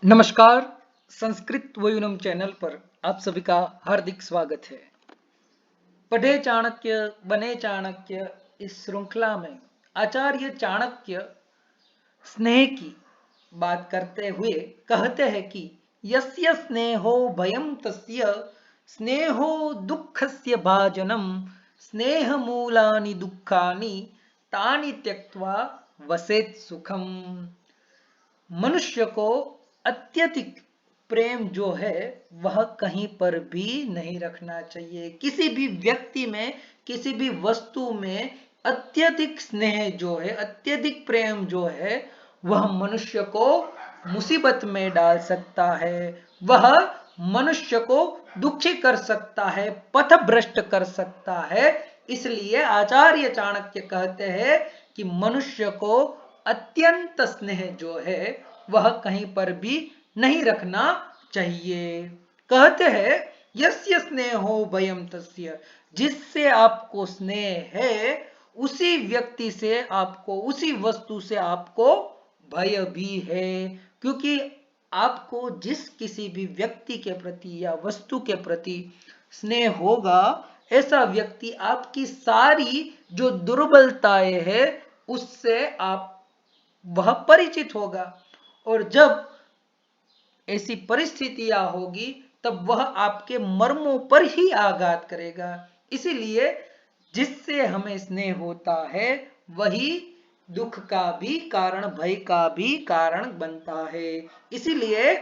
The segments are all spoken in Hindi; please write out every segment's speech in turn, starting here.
नमस्कार। संस्कृत वयुनम चैनल पर आप सभी का हार्दिक स्वागत है। पढ़े चाणक्य बने चाणक्य इस श्रृंखला में आचार्य चाणक्य स्नेह की बात करते हुए कहते हैं कि यस्य स्नेहो भयम तस्य स्नेहो दुःखस्य भाजनम स्नेह मूलानि दुःखानि तानि त्यक्त्वा वसेत् सुखम। मनुष्य को अत्यधिक प्रेम जो है वह कहीं पर भी नहीं रखना चाहिए। किसी भी व्यक्ति में, किसी भी वस्तु में अत्यधिक स्नेह जो है, अत्यधिक प्रेम जो है, वह मनुष्य को मुसीबत में डाल सकता है, वह मनुष्य को दुखी कर सकता है, पथभ्रष्ट कर सकता है। इसलिए आचार्य चाणक्य कहते हैं कि मनुष्य को अत्यंत स्नेह जो है वह कहीं पर भी नहीं रखना चाहिए। कहते हैं यस्य स्नेहो भयम तस्य, जिससे आपको स्नेह है उसी व्यक्ति से आपको, उसी वस्तु से आपको भय भी है। क्योंकि आपको जिस किसी भी व्यक्ति के प्रति या वस्तु के प्रति स्नेह होगा, ऐसा व्यक्ति आपकी सारी जो दुर्बलताएं है उससे आप वह परिचित होगा, और जब ऐसी परिस्थितियां होगी तब वह आपके मर्मों पर ही आघात करेगा। इसीलिए जिससे हमें स्नेह होता है वही दुख का भी कारण, भय का भी कारण बनता है। इसीलिए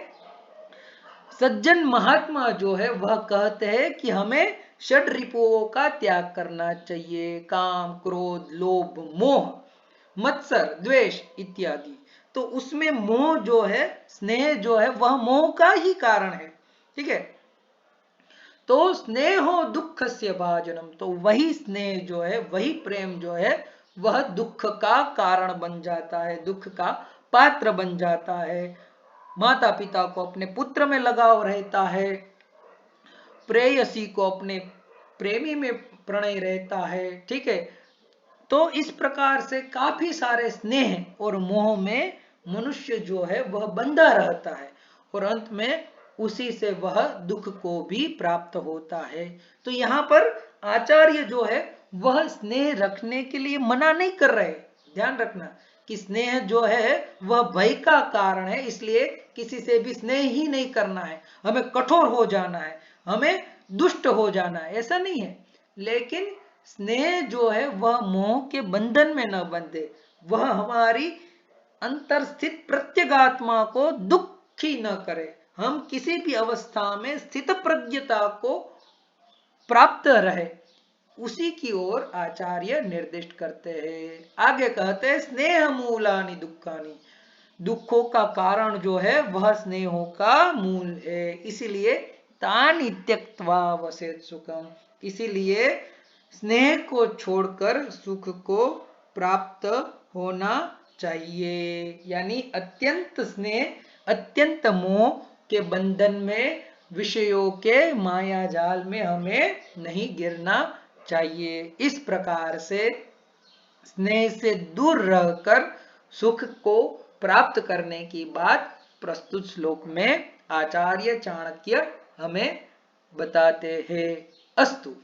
सज्जन महात्मा जो है वह कहते हैं कि हमें षड रिपुओं का त्याग करना चाहिए, काम, क्रोध, लोभ, मोह, मत्सर, द्वेष इत्यादि। तो उसमें मोह जो है, स्नेह जो है वह मोह का ही कारण है। ठीक है, तो स्नेहो दुख से भाजनम, तो वही स्नेह जो है, वही प्रेम जो है वह दुख का कारण बन जाता है, दुख का पात्र बन जाता है। माता पिता को अपने पुत्र में लगाव रहता है, प्रेयसी को अपने प्रेमी में प्रणय रहता है। ठीक है, तो इस प्रकार से काफी सारे स्नेह और मोह में मनुष्य जो है वह बंधा रहता है, और अंत में उसी से वह दुख को भी प्राप्त होता है। तो यहाँ पर आचार्य जो है वह स्नेह रखने के लिए मना नहीं कर रहे। ध्यान रखना कि स्नेह जो है वह भय का कारण है, इसलिए किसी से भी स्नेह ही नहीं करना है, हमें कठोर हो जाना है, हमें दुष्ट हो जाना है, ऐसा नहीं है। लेकिन स्नेह जो है वह मोह के बंधन में न बंधे, वह हमारी अंतरस्थित प्रत्यगात्मा को दुखी न करे, हम किसी भी अवस्था में स्थित प्रज्ञता को प्राप्त रहे, उसी की ओर आचार्य निर्दिष्ट करते हैं। आगे कहते हैं स्नेह मूलानि दुखानि, दुखों का कारण जो है वह स्नेहों का मूल है। इसीलिए तानि त्यक्त्वा वसेत् सुखम, इसीलिए स्नेह को छोड़कर सुख को प्राप्त होना चाहिए। यानी अत्यंत स्नेह, अत्यंत मोह के बंधन में, विषयों के माया जाल में हमें नहीं गिरना चाहिए। इस प्रकार से स्नेह से दूर रहकर सुख को प्राप्त करने की बात प्रस्तुत श्लोक में आचार्य चाणक्य हमें बताते हैं। अस्तु।